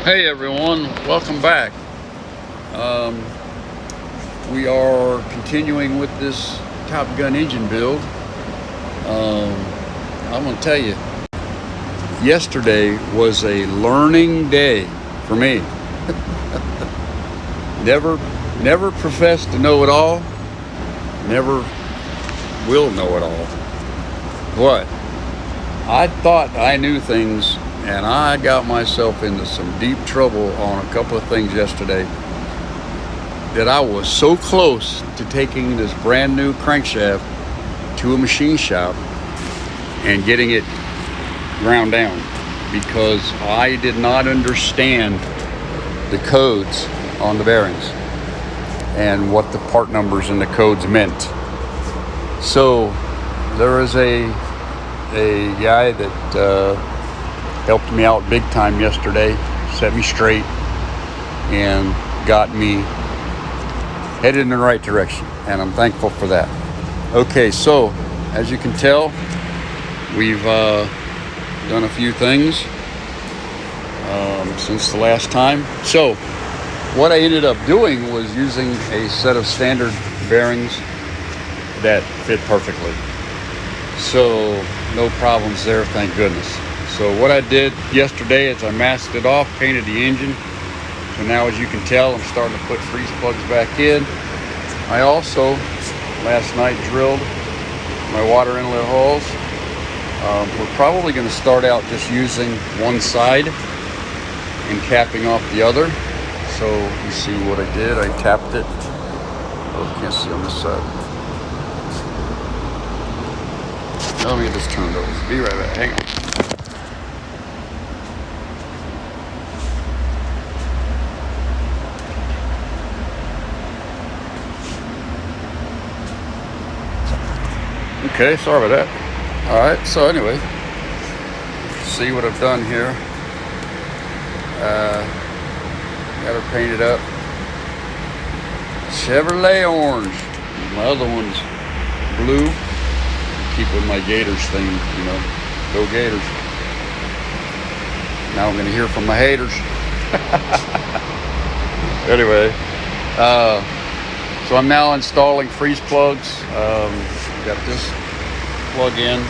Hey everyone, welcome back. We are continuing with this Top Gun engine build. I'm going to tell you, yesterday was a learning day for me. Never professed to know it all, never will know it all. But I thought I knew things, and I got myself into some deep trouble on a couple of things yesterday that I was so close to taking this brand new crankshaft to a machine shop and getting it ground down because I did not understand the codes on the bearings and what the part numbers and the codes meant. So there was a guy that helped me out big time yesterday, set me straight, and got me headed in the right direction, and I'm thankful for that. Okay, so as you can tell, we've done a few things since the last time. So what I ended up doing was using a set of standard bearings that fit perfectly. So no problems there, thank goodness. So what I did yesterday is I masked it off, painted the engine. So now, as you can tell, I'm starting to put freeze plugs back in. I also, last night, drilled my water inlet holes. We're probably going to start out just using one side and capping off the other. So you see what I did. I tapped it. Oh, can't see on this side. Let me get this turned over. Be right back. Hang on. Okay, sorry about that. All right, so anyway, see what I've done here. Got her painted up. Chevrolet orange. My other one's blue. Keep with my Gators theme, you know. Go Gators. Now I'm going to hear from my haters. Anyway, so I'm now installing freeze plugs. Got this plug in.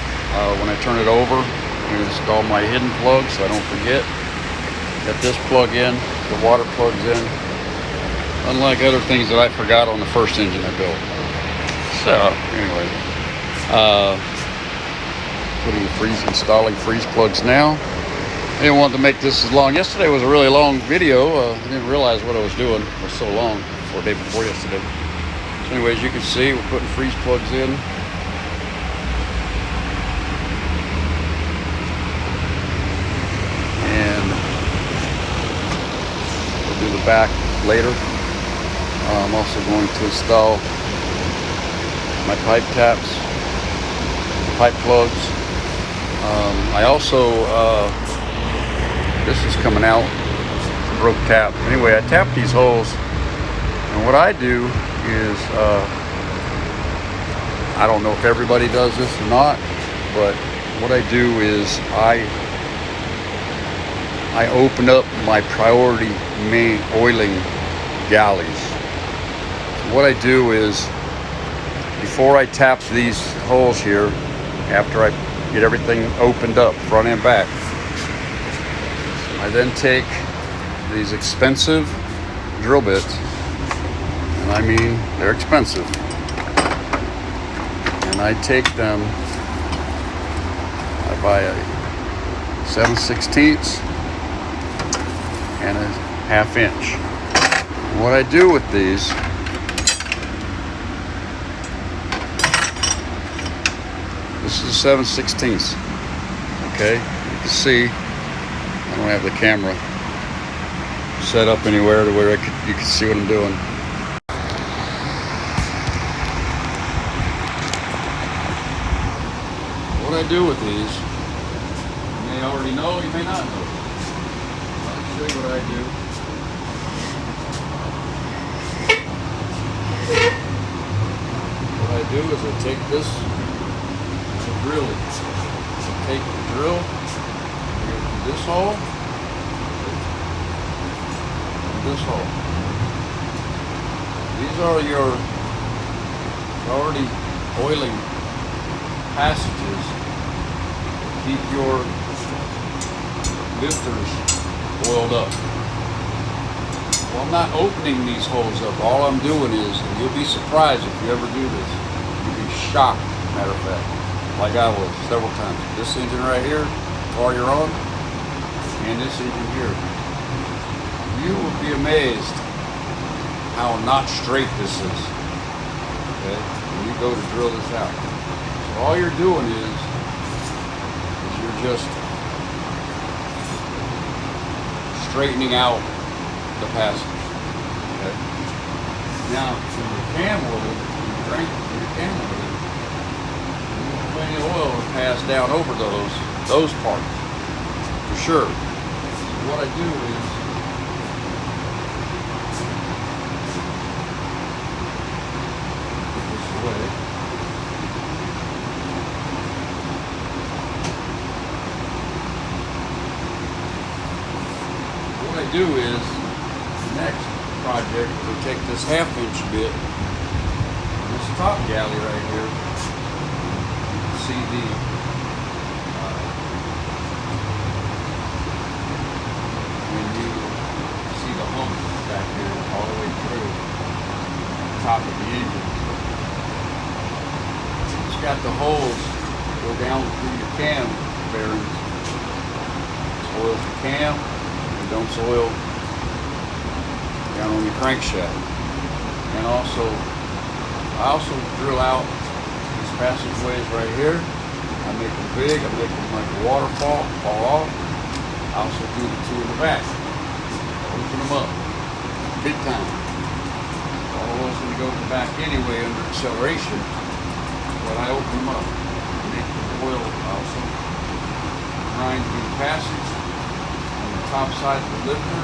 When I turn it over, I'm going to install my hidden plug so I don't forget. Got this plug in, the water plug's in. Unlike other things that I forgot on the first engine I built. So anyway, installing freeze plugs now. I didn't want to make this as long. Yesterday was a really long video. I didn't realize what I was doing for so long the day before yesterday. So anyways, you can see we're putting freeze plugs in. And we'll do the back later. I'm also going to install my pipe taps, pipe plugs. I also, this is coming out, broke tap. Anyway, I tap these holes, and what I do is, I don't know if everybody does this or not, but what I do is I open up my priority main oiling galleys. So what I do is, before I tap these holes here, after I get everything opened up, front and back, I then take these expensive drill bits, and I mean they're expensive, and I take them, I buy a 7/16 and a 1/2 inch. And what I do with these, this is a 7/16. Okay, you can see I don't have the camera set up anywhere to where you can see what I'm doing. What I do with these, you may already know, you may not know. I'll show you what I do. What I do is I take this drill. Take the drill, this hole, this hole. These are your already oiling passages. Keep your lifters oiled up. Well, I'm not opening these holes up. All I'm doing is, and you'll be surprised if you ever do this, you'll be shocked, matter of fact, like I was several times. This engine right here, car you're on, and this engine here. You will be amazed how not straight this is. Okay? When you go to drill this out. So all you're doing is you're just straightening out the passage. Okay? Now, when your cam oil, when you crank your cam oil, plenty of oil will pass down over those parts, for sure. So what I do is, put this away. What I do is, the next project, we take this 1/2-inch bit, this top galley right here, you can see the when you see the hump back here all the way through the top of the engine. It's got the holes go down through your cam bearings. This oils the cam, and don't oil down on your crankshaft. And also, I also drill out these passageways right here. I make them big, I make them like a waterfall, fall off. I also do the two in the back. Open them up, big time. All of those going to go in the back anyway under acceleration, but I open them up. Make the oil also grind through the passage on the top side of the lifter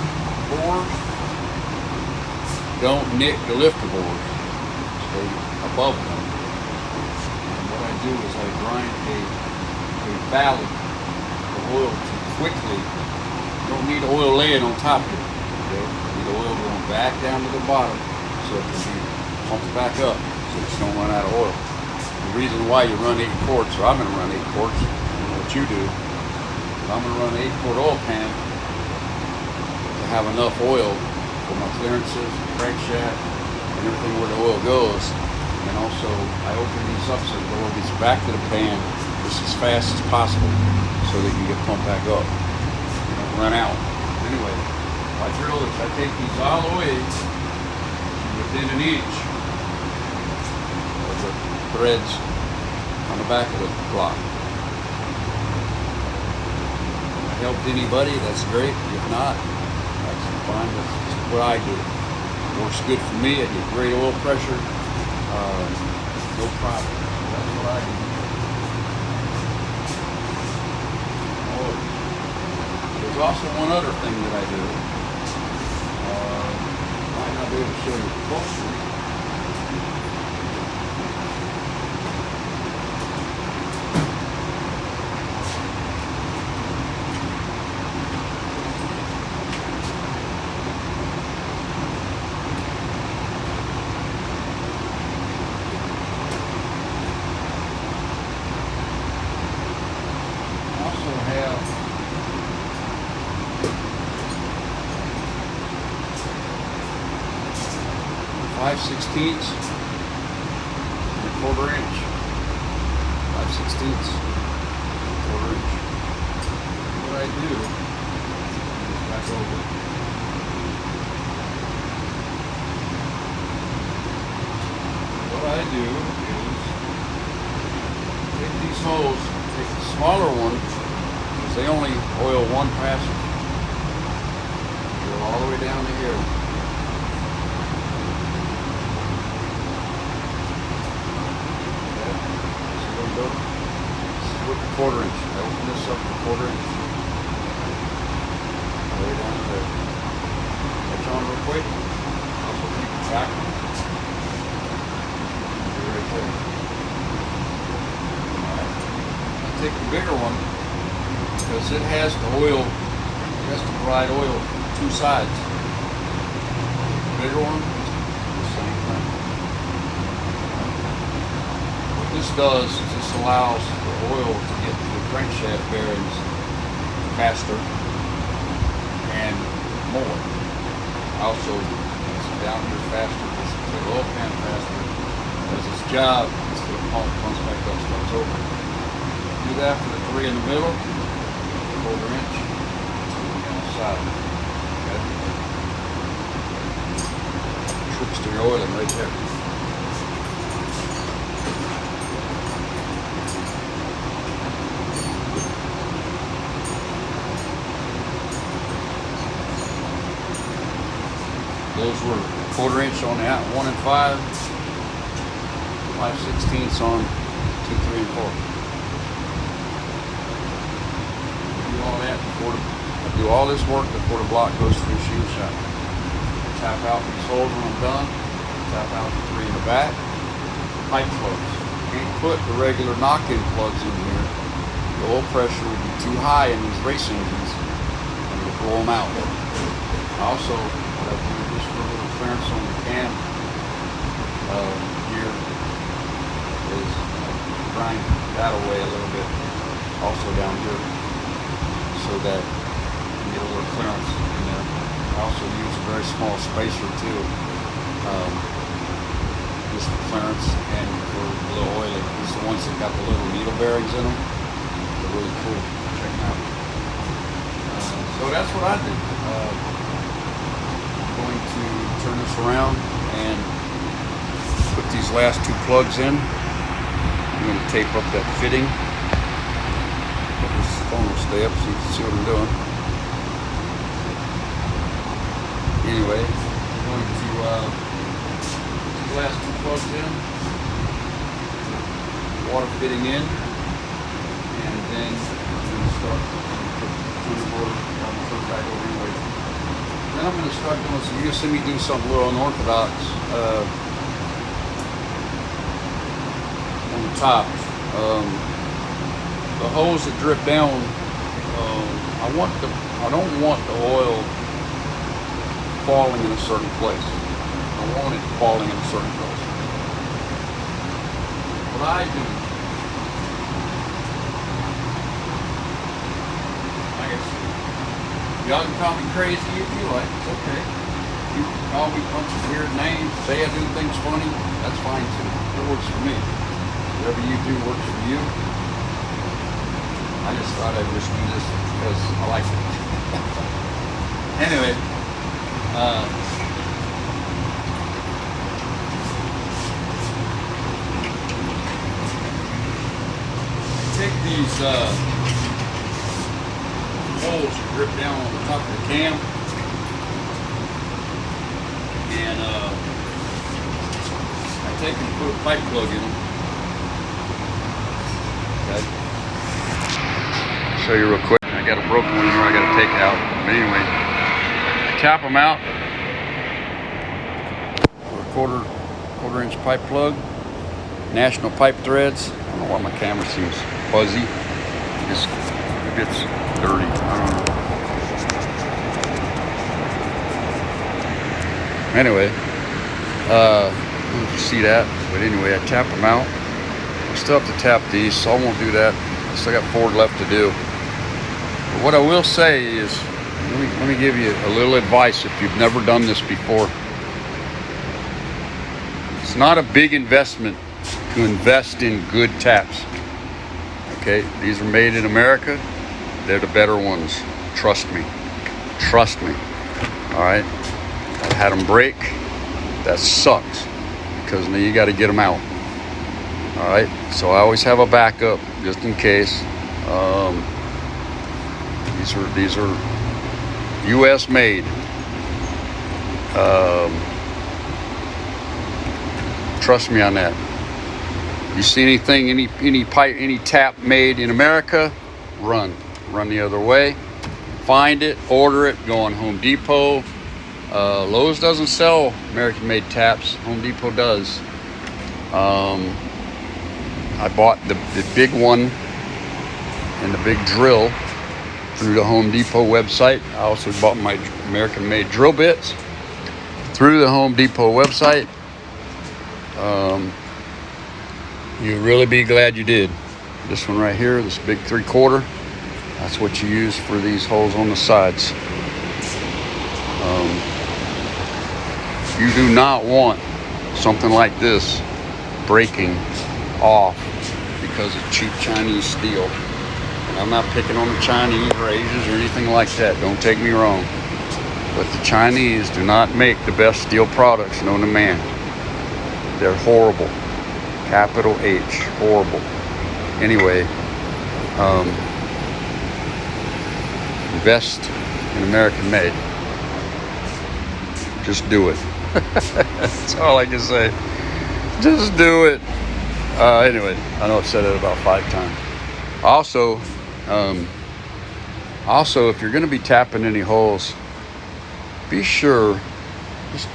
bores. Don't nick the lifter bores. Stay above them. And what I do is I grind a valley of oil to quickly. You don't need oil laying on top of it. Okay? You need oil going back down to the bottom so it can be pumped back up so that you don't run out of oil. The reason why you run 8 quarts, or I'm going to run 8 quarts, I don't know what you do, but I'm going to run an 8-quart oil pan to have enough oil for my clearances, crankshaft, and everything where the oil goes. And also, I open these up so the oil gets back to the pan just as fast as possible so that you get pumped back up. You don't run out. Anyway, I drill this. I take these all the way within an inch of the threads on the back of the block. If it helped anybody, that's great. If not, that's fine. That's just what I do. It works good for me. I get great oil pressure. No problem. That's what I do. Oh, there's also one other thing that I do. I might not be able to show you closely. Have 5/16 and 1/4 inch. 5/16 1/4 inch. What I do is back over. What I do is take these holes, take the smaller one, because they only oil one passage. Go all the way down to here. This is with the 1/4 inch. I open this up to 1/4 inch. All the way down there. Catch on real quick. Also keep the back one. Right there. Alright. I take the bigger one because it has to oil, it has to provide oil two sides. bigger one, the same thing. What this does is this allows the oil to get to the crankshaft bearings faster and more. Also, it's down here faster, it's the oil pan faster. Does its job, it's the pump comes back up, starts over. Do that for the 3 in the middle, 1/4 inch, and on the side. Okay. Tricks to your oiling right there. Those were 1/4 inch on the 1 and 5, 5/16 on 2, 3, and 4. Do all that before I do all this work before the block goes through the machine shop. Tap out these holes when I'm done. Tap out the 3 in the back. Pipe plugs. Can't put the regular knock-in plugs in here. The oil pressure would be too high in these race engines and it would blow them out. Also, what I do just for a little clearance on the cam here is grind that away a little bit. Also down here, so that you get a little clearance in there. I also use a very small spacer too, just for clearance and for a little oiling. These are the ones that got the little needle bearings in them. They're really cool. Check them out. So that's what I do. I'm going to turn this around and put these last 2 plugs in. I'm going to tape up that fitting. This phone will stay up so you can see what I'm doing. Anyway, I'm going to put the last 2 plugs in, water fitting in, and then I'm going to start turn the motor, turn back over anyway. Then I'm going to start doing some, you're going to see me do something a little unorthodox on the top. The hose that drip down, I don't want the oil falling in a certain place. I want it falling in a certain place. What I do, I guess, y'all can call me crazy if you like, it's okay. You can call me a bunch of weird names, say I do things funny, that's fine too. It works for me. Whatever you do works for you. I just thought I'd just do this because I like it. Anyway, take these holes that drip down on the top of the cam and I take and put a pipe plug in them. Okay. Show you real quick. I got a broken one here I got to take out. But anyway, I tap them out. A quarter inch pipe plug. National pipe threads. I don't know why my camera seems fuzzy. Maybe it's dirty. I don't know. Anyway, I don't know if you see that, but anyway, I tap them out. I still have to tap these, so I won't do that. I still got 4 left to do. But what I will say is, let me give you a little advice if you've never done this before. It's not a big investment to invest in good taps. Okay, these are made in America. They're the better ones. Trust me. Trust me. All right. I've had them break. That sucks because now you got to get them out. All right. So I always have a backup just in case. These are U.S. made. Trust me on that. You see anything, any pipe, any tap made in America, run the other way. Find it, order it, go on Home Depot. Lowe's doesn't sell American-made taps. Home Depot does. I bought the big one and the big drill through the Home Depot website. I also bought my American-made drill bits. through the Home Depot website, you'll really be glad you did. This one right here, this big 3/4, that's what you use for these holes on the sides. You do not want something like this breaking off because of cheap Chinese steel. And I'm not picking on the Chinese or Asians or anything like that. Don't take me wrong. But the Chinese do not make the best steel products known to man. They're horrible. Capital H, horrible. Anyway, invest in American made. Just do it. That's all I can say. Just do it. Anyway, I know I've said it about 5 times. Also, if you're going to be tapping any holes, be sure. Just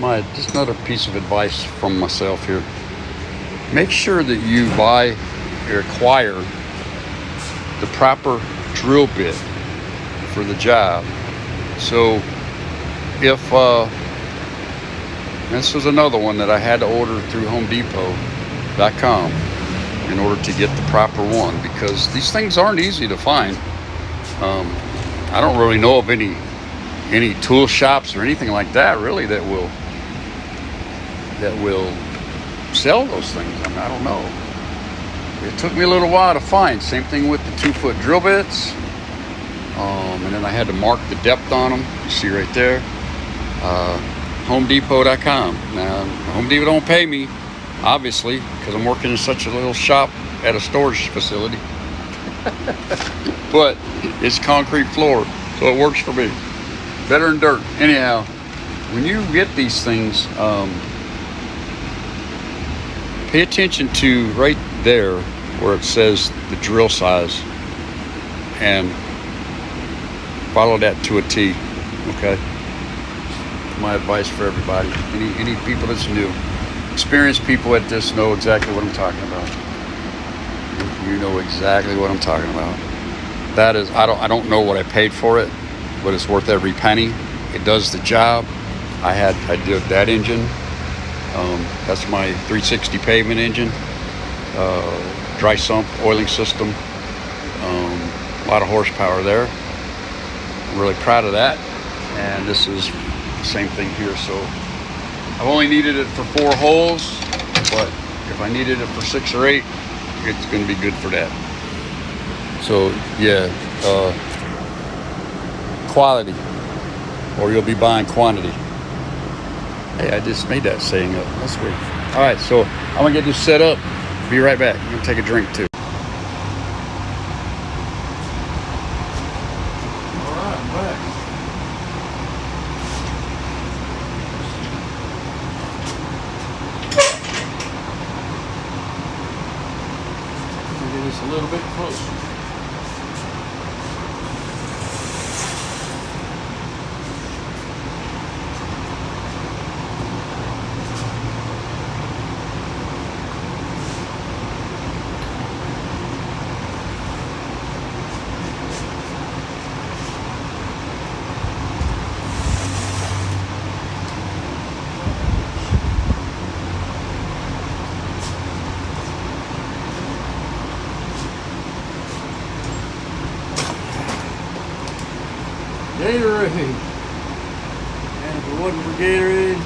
another piece of advice from myself here. Make sure that you buy or acquire the proper drill bit for the job. So if this was another one that I had to order through HomeDepot.com in order to get the proper one, because these things aren't easy to find. I don't really know of any tool shops or anything like that really that will sell those things. I mean, I don't know. It took me a little while to find. Same thing with the 2-foot drill bits. And then I had to mark the depth on them. You see right there. HomeDepot.com. Now, Home Depot don't pay me, obviously, because I'm working in such a little shop at a storage facility. But it's concrete floor, so it works for me. Better than dirt. Anyhow, when you get these things, pay attention to right there where it says the drill size and follow that to a T. Okay? My advice for everybody. Any people that's new. Experienced people at this know exactly what I'm talking about. You know exactly what I'm talking about. That is, I don't know what I paid for it, but it's worth every penny. It does the job. I did that engine. That's my 360 pavement engine. Dry sump oiling system. A lot of horsepower there. I'm really proud of that. And this is the same thing here. So I've only needed it for 4 holes, but if I needed it for 6 or 8, it's going to be good for that. So yeah, quality, or you'll be buying quantity. Hey, I just made that saying up. That's weird. All right, so I'm gonna get this set up. Be right back. I'm gonna take a drink too. All right, I'm back. Get this a little bit closer. Gatorade. And if it wasn't for Gatorade,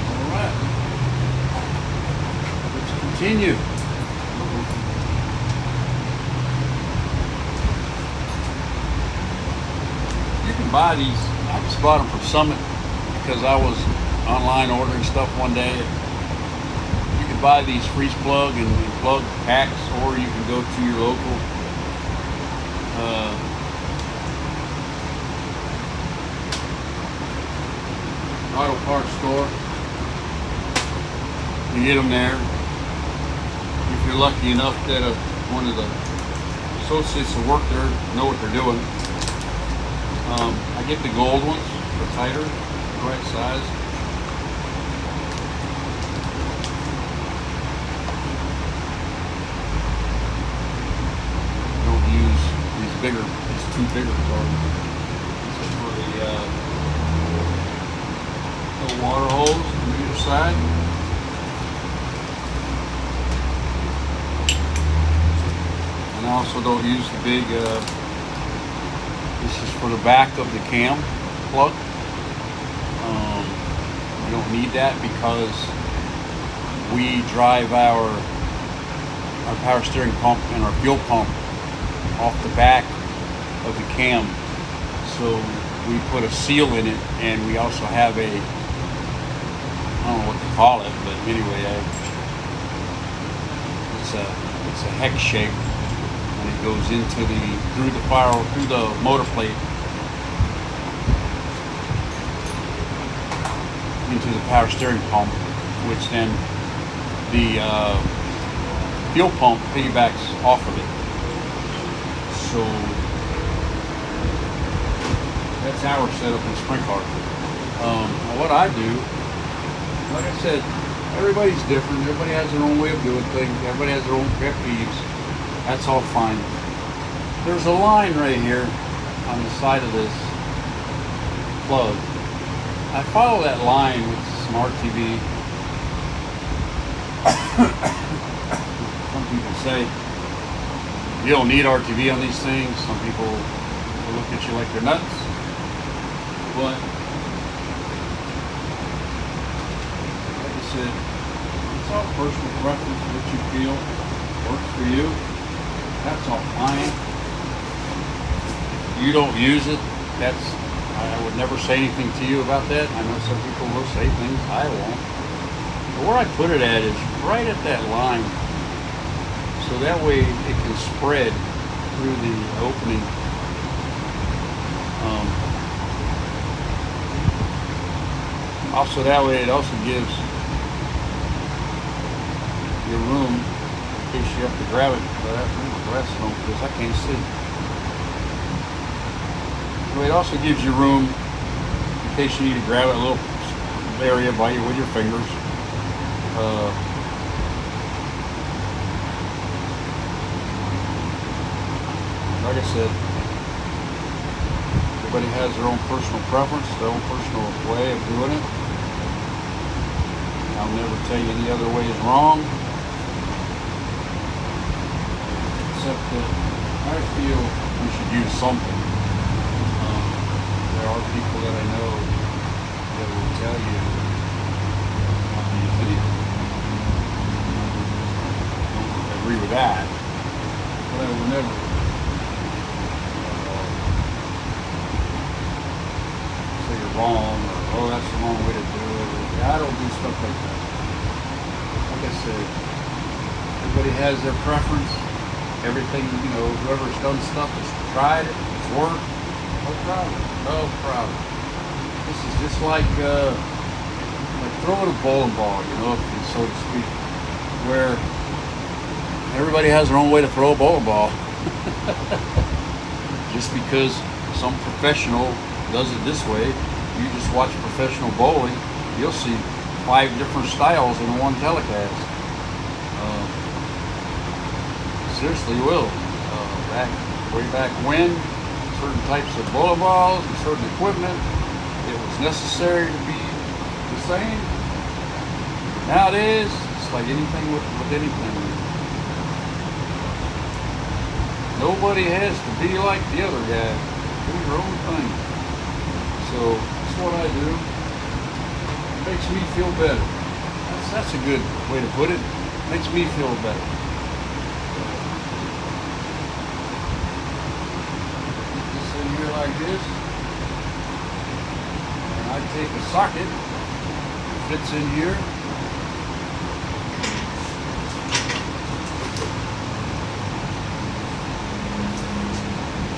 all right. Let's continue. Buy these. I just bought them from Summit because I was online ordering stuff one day. You can buy these freeze plug and plug packs, or you can go to your local auto parts store. You get them there. If you're lucky enough that one of the associates that work there know what they're doing. I get the gold ones, they're tighter, the right size. Don't use these bigger, these two bigger cards. This is for the water hose on either side. And I also don't use the big, this is for the back of the cam plug. You don't need that because we drive our power steering pump and our fuel pump off the back of the cam. So we put a seal in it, and we also have a, I don't know what to call it, but anyway, it's a hex shape, and it goes into through the motor plate into the power steering pump, which then the fuel pump piggybacks off of it. So that's our setup in Sprint Car. What I do, like I said, everybody's different. Everybody has their own way of doing things. Everybody has their own pet peeves. That's all fine. There's a line right here on the side of this plug. I follow that line with some RTV. Some people say you don't need RTV on these things. Some people will look at you like they're nuts. But like I said, it's all personal preference. What you feel works for you. That's all fine. You don't use it. I would never say anything to you about that. I know some people will say things. I won't. But where I put it at is right at that line. So that way it can spread through the opening. Also that way it also gives your room in case you have to grab it. But I have my glasses on because I can't see. So it also gives you room in case you need to grab it, a little area by you with your fingers. Like I said, everybody has their own personal preference, their own personal way of doing it. I'll never tell you any other way is wrong, except that I feel we should use something. There are people that I know that will tell you not to use anything. I don't agree with that, but I will never say you're wrong or, oh, that's the wrong way to do it. I don't do stuff like that. Like I said, everybody has their preference. Everything, whoever's done stuff has tried it, it's worked. No problem. No problem. This is just like throwing a bowling ball, so to speak, where everybody has their own way to throw a bowling ball. Just because some professional does it this way, you just watch professional bowling, you'll see 5 different styles in one telecast. Seriously, you will. Way back when, certain types of bowling balls and certain equipment, it was necessary to be the same. Nowadays, it's like anything with anything. Nobody has to be like the other guy. Do your own thing. So that's what I do. It makes me feel better. That's a good way to put it. It makes me feel better. Here like this, and I take a socket that fits in here,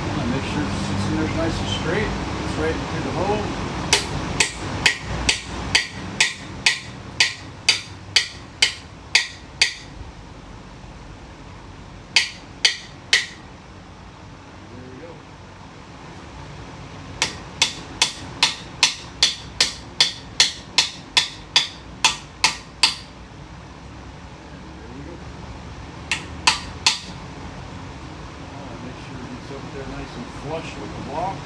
and I make sure it sits in there nice and straight. It's right into the hole. there nice and flush with the block.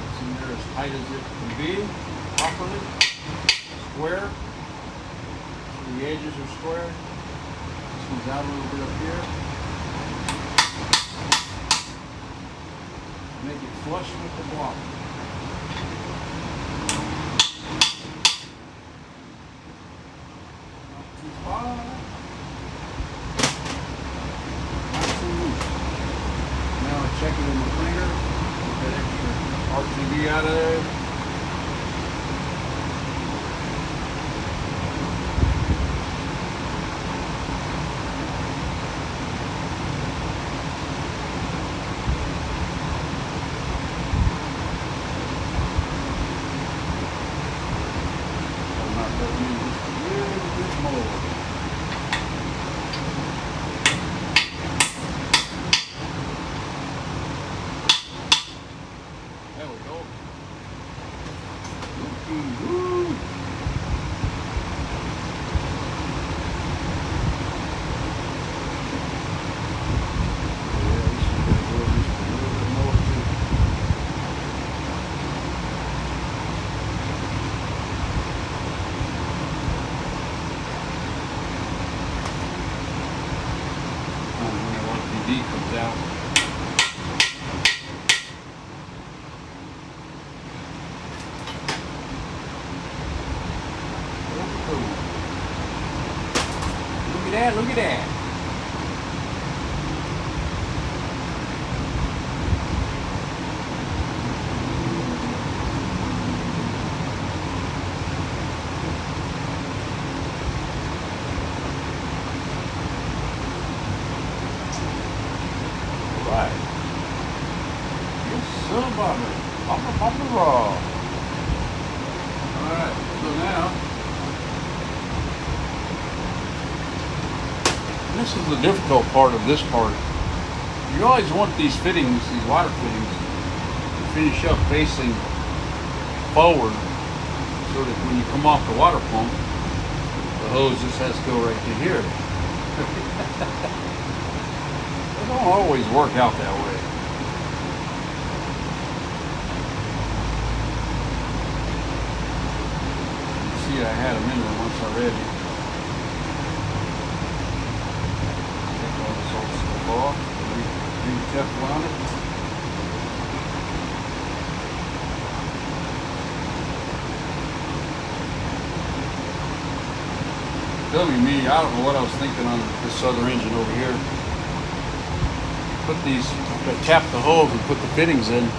It's in there as tight as it can be, properly, square. So the edges are square. This one's out a little bit up here. Make it flush with the block. Not too far. Not too loose. Now I check it with my finger. Get that extra RGB out of there. There we go. Woo. When the RPD comes out. Look at that. Right. Yes, son of a Papa Raw. Alright, so now this is the difficult part of this part. You always want these fittings, these water fittings, to finish up facing forward so that when you come off the water pump, the hose just has to go right to here. It don't always work out that way. You see, I had them in there once already. Off, re-Teflon it. Filming me, I don't know what I was thinking on this other engine over here. Put these, tap the hose and put the fittings in.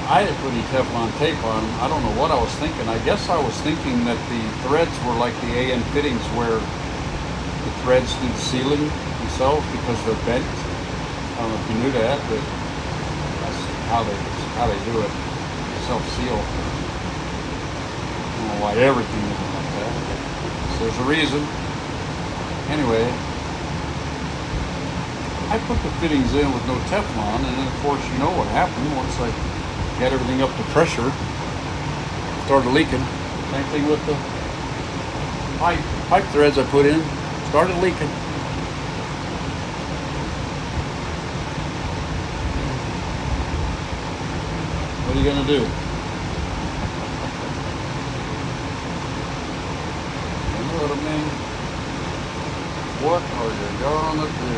I didn't put any Teflon tape on. I don't know what I was thinking. I guess I was thinking that the threads were like the AN fittings where the threads do the sealing themselves because they're bent. I don't know if you knew that, but that's how they do it. Self-seal. I don't know why everything is like that. So there's a reason. Anyway, I put the fittings in with no Teflon, and then of course you know what happened once I got everything up to pressure. Started leaking. Same thing with the pipe threads I put in. Started leaking. What are you gonna do? You know what I mean? What are you gonna do?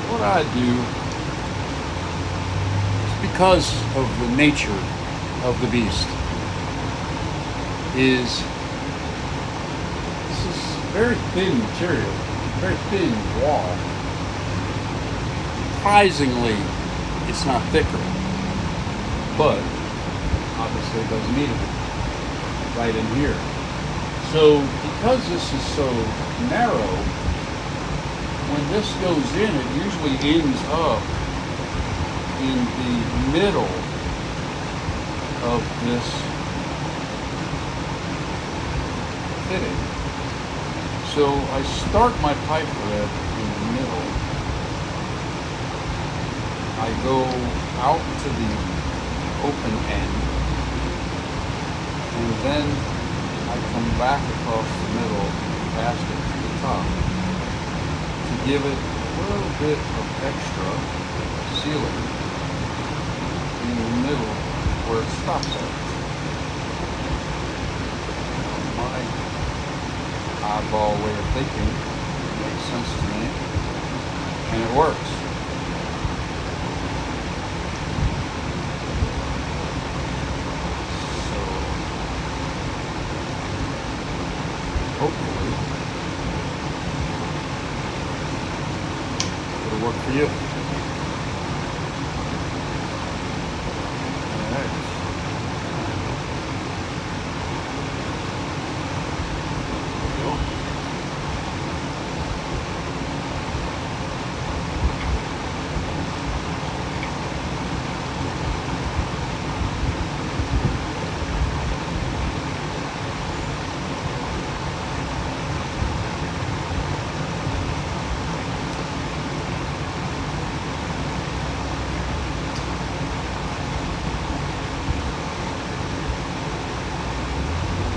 What I do is because of the nature of the beast is very thin material, very thin wall. Surprisingly, it's not thicker, but obviously it doesn't need to be right in here. So because this is so narrow, when this goes in, it usually ends up in the middle of this fitting. So I start my pipe thread in the middle. I go out to the open end, and then I come back across the middle past it to the top to give it a little bit of extra sealing in the middle where it stops at. My eyeball way of thinking makes sense to me, and it works. So hopefully it'll work for you. All right. There we go.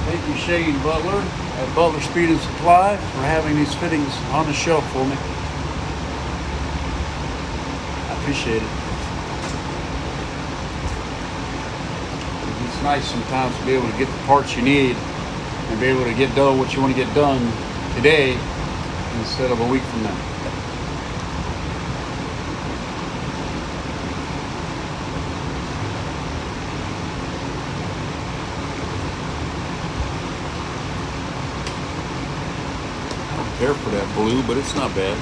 Thank you, Shane Butler at Butler Speed and Supply, for having these fittings on the shelf for me. I appreciate it. It's nice sometimes to be able to get the parts you need and be able to get done what you want to get done today instead of a week from now. Care for that blue, but it's not bad.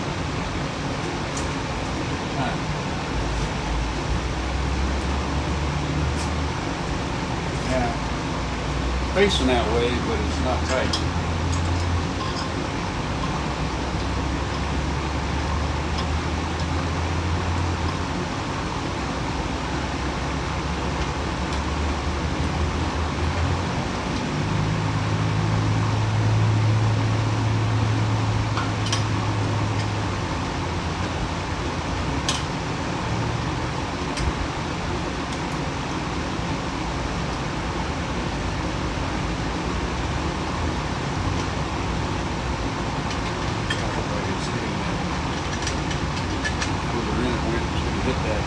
Yeah, facing that way, but it's not tight. Hit that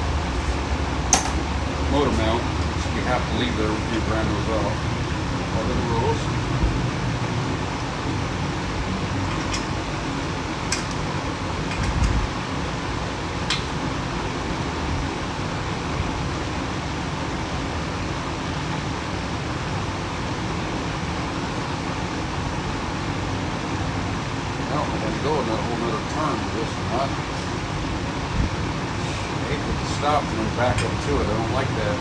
motor mount, you have to leave there with your grind those off. All the rules. Now I'm going to go another whole nother turn with this one. I hate to stop and then back up to it. I don't like that.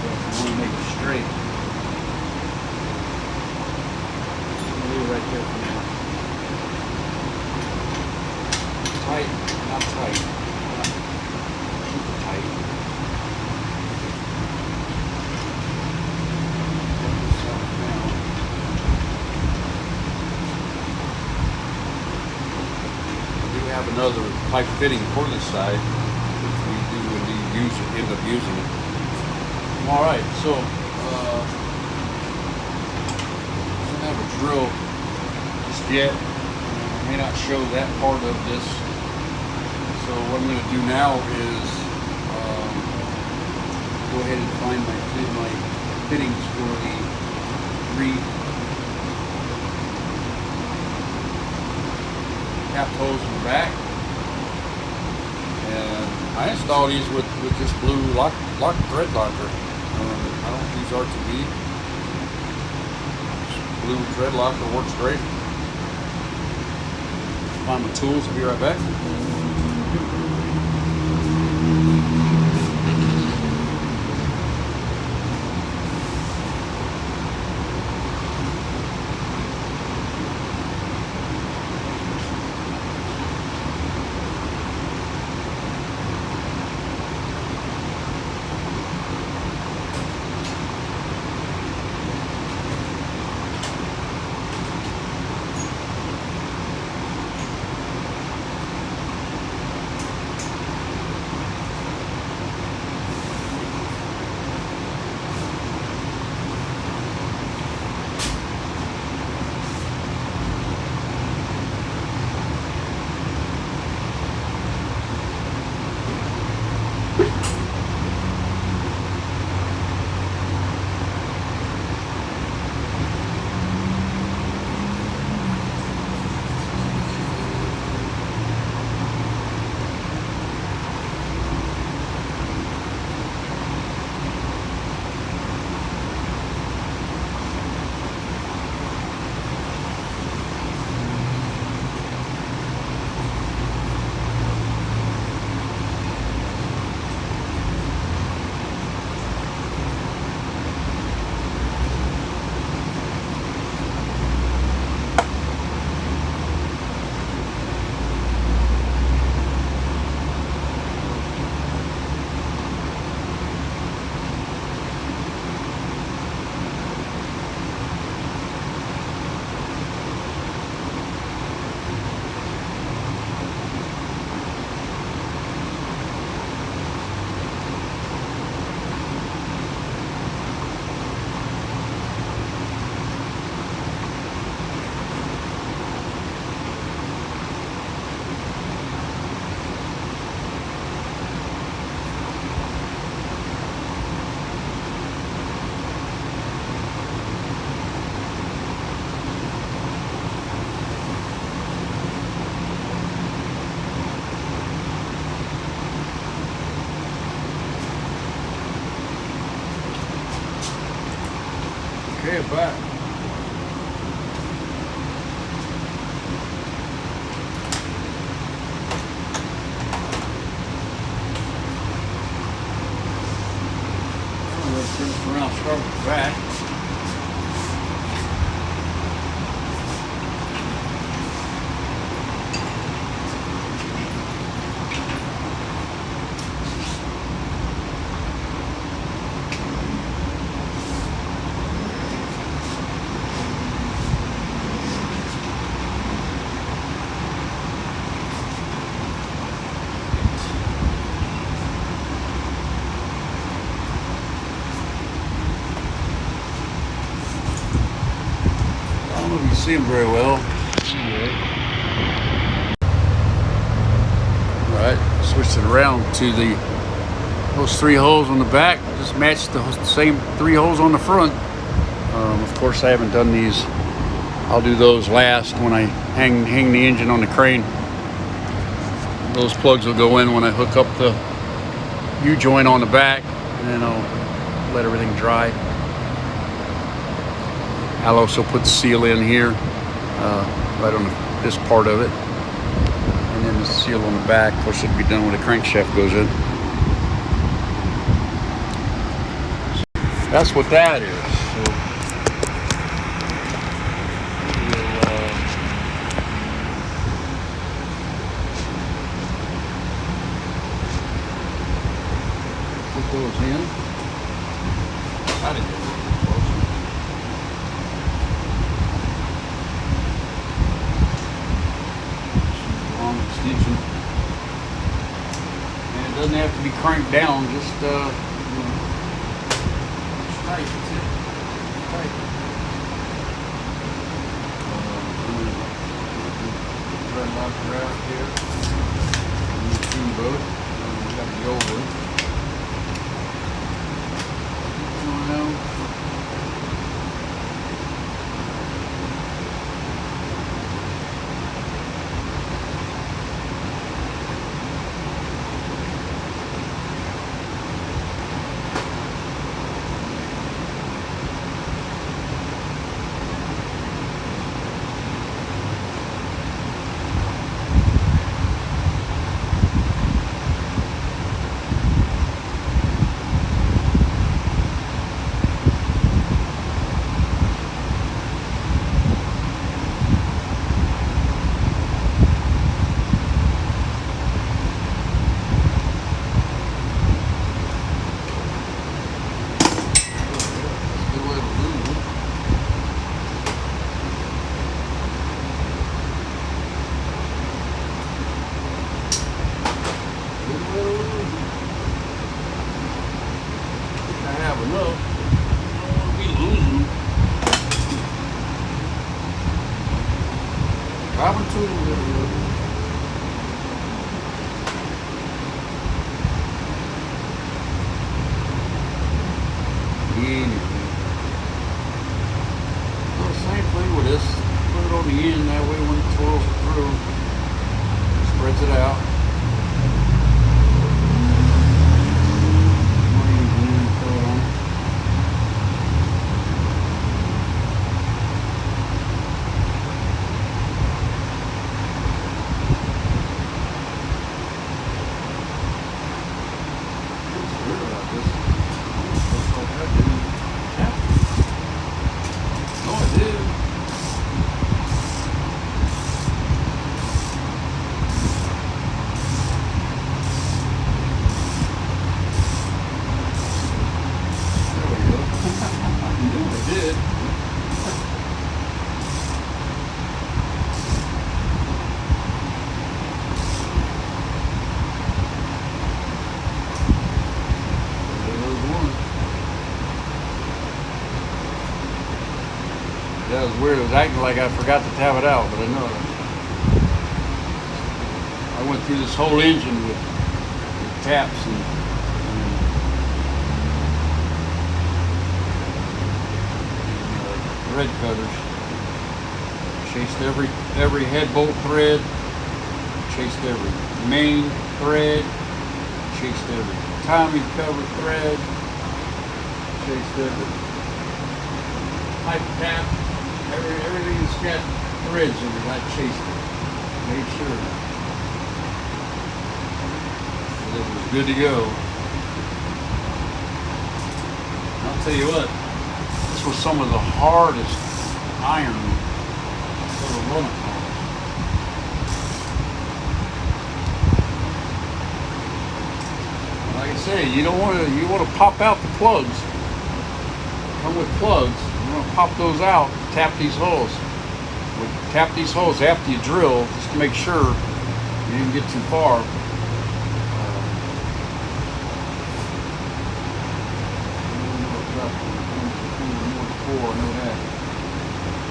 I want to make it straight. Leave it right there for now. Tight, not tight. Super tight. Have another pipe fitting for this side if we do indeed end up using it. All right, so I don't have a drill just yet. I may not show that part of this. So what I'm going to do now is go ahead and find my fittings for the 3 cap holes in the back, and I install these with this blue thread locker. I don't use R2B. This blue thread locker works great. Find my tools. I'll be right back. head back. Let's turn this around, start with the back. I don't know if you see them very well. Alright, switched it around to those 3 holes on the back. Just matched the same 3 holes on the front. Of course, I haven't done these. I'll do those last when I hang the engine on the crane. Those plugs will go in when I hook up the U-joint on the back, and then I'll let everything dry. I'll also put the seal in here, right on this part of it. And then the seal on the back. Of course, it'll be done when the crankshaft goes in. So that's what that is. So we'll put those in. I didn't get it close. Long extension. And it doesn't have to be cranked down, just tight, that's it. Tight. Try to lock her out here. And the two both. We got the old one. Driving tool. Well, same thing with this. Put it on the end, that way when it twirls through, it spreads it out. That was weird. It was acting like I forgot to tab it out, but I know it. I went through this whole engine with taps and thread cutters. Chased every head bolt thread. Chased every main thread. Chased every timing cover thread. Chased every type tap. Everything that's got threads in it, I chased it. Made sure that it was good to go. And I'll tell you what, this was some of the hardest iron I've ever run across. Like I say, you want to pop out the plugs. Come with plugs. You want to pop those out. Tap these holes. Tap these holes after you drill, just to make sure you didn't get too far. I know that.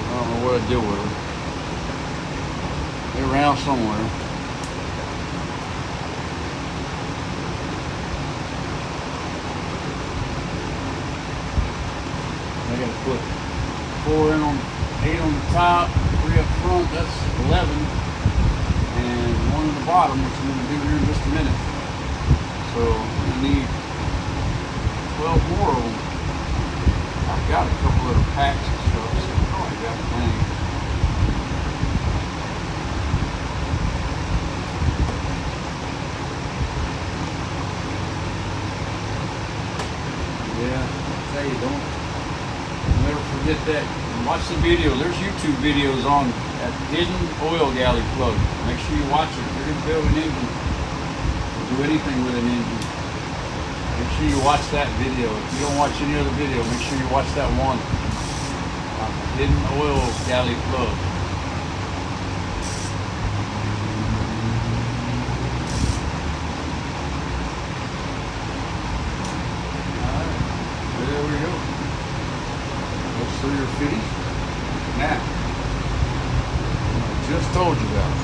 I don't know what I do with them. They're around somewhere. I gotta put 4 in on 8 on the top, 3 up front, that's 11, and 1 in the bottom, which I'm gonna do here in just a minute. So I'm gonna need 12 more of them. I've got a couple little packs and stuff, so I probably got plenty. Yeah, I'll tell you, don't never forget that. And watch the video. There's YouTube videos on that hidden oil galley plug. Make sure you watch it. If you're gonna build an engine or do anything with an engine, make sure you watch that video. If you don't watch any other video, make sure you watch that one. Hidden oil galley plug. Alright, there we go. Goes through your feet. Now, I just told you about.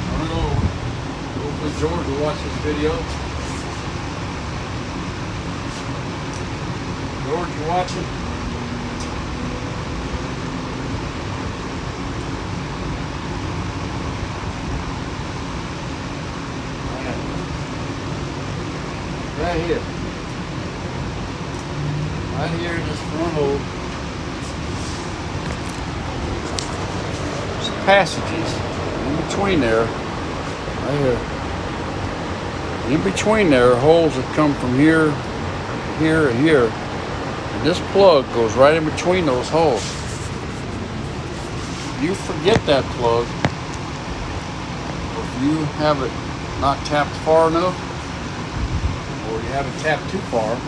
I don't know. Hopefully George will watch this video. George, you watching? Right here. Right here in this front hole. There's passages in between there. Right here. In between there are holes that come from here, here, and here. And this plug goes right in between those holes. If you forget that plug, or if you have it not tapped far enough, or you haven't tapped too far,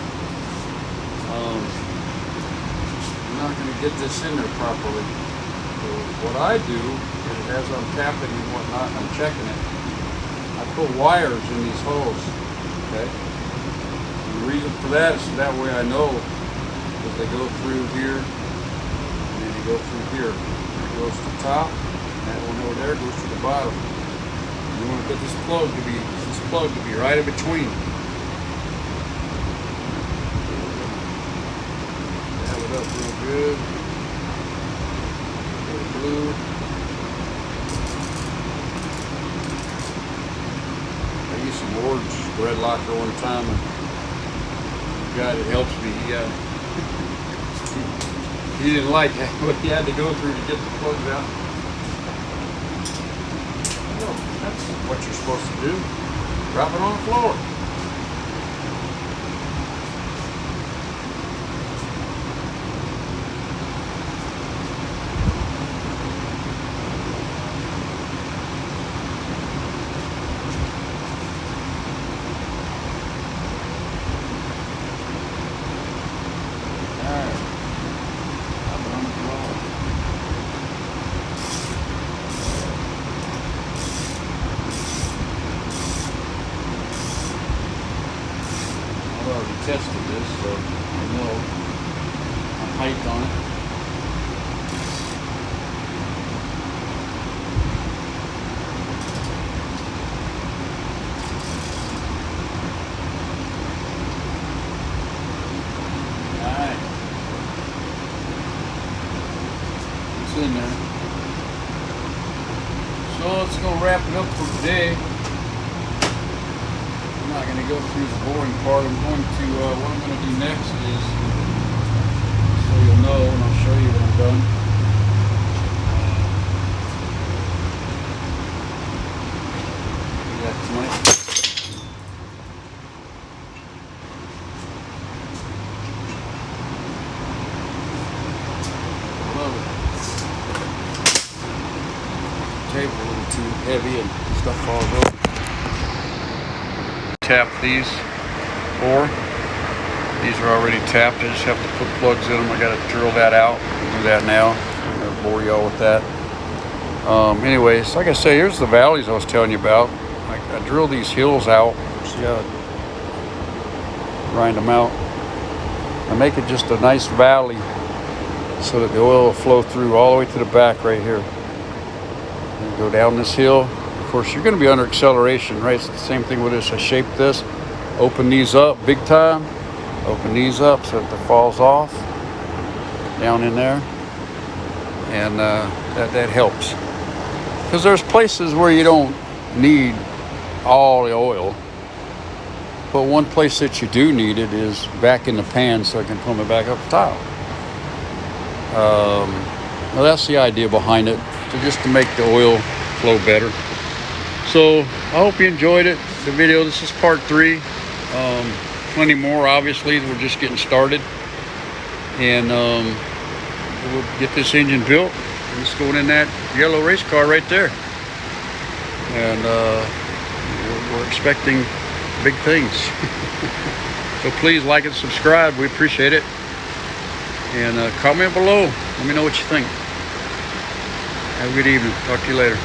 you're not going to get this in there properly. So what I do is, as I'm tapping and whatnot, and I'm checking it, I put wires in these holes. Okay. And the reason for that is so that way I know that they go through here, and then they go through here. It goes to the top, and that one over there goes to the bottom. And you want to get this plug to be right in between. Up real good. Blue. I used some Ward's thread locker one time, and the guy that helps me, he didn't like what he had to go through to get the plugs out. Well, that's what you're supposed to do. Drop it on the floor. Tested this, so I know I'm hyped on it. Alright. It's in there. So let's go wrap it up for today. I'm not going to go through the boring part. I'm going to, what I'm going to do next is so you'll know, and I'll show you when I'm done. That's nice. Love it. Table a little too heavy and stuff falls over. Tap these 4. These are already tapped. I just have to put plugs in them. I got to drill that out. I'll do that now. I'm going to bore y'all with that. Anyways, like I say, here's the valleys I was telling you about. I drill these hills out. See how I grind them out. I make it just a nice valley so that the oil will flow through all the way to the back right here. And go down this hill. Of course, you're going to be under acceleration, right? It's the same thing with this. I shape this, open these up big time, open these up so that it falls off down in there, and that helps. Because there's places where you don't need all the oil, but one place that you do need it is back in the pan so I can plumb it back up the tile. Well, that's the idea behind it, just to make the oil flow better. So I hope you enjoyed it, the video. This is part 3. Plenty more, obviously. We're just getting started, and we'll get this engine built. It's going in that yellow race car right there, and we're expecting big things. So please like and subscribe. We appreciate it, and comment below. Let me know what you think. Have a good evening. Talk to you later.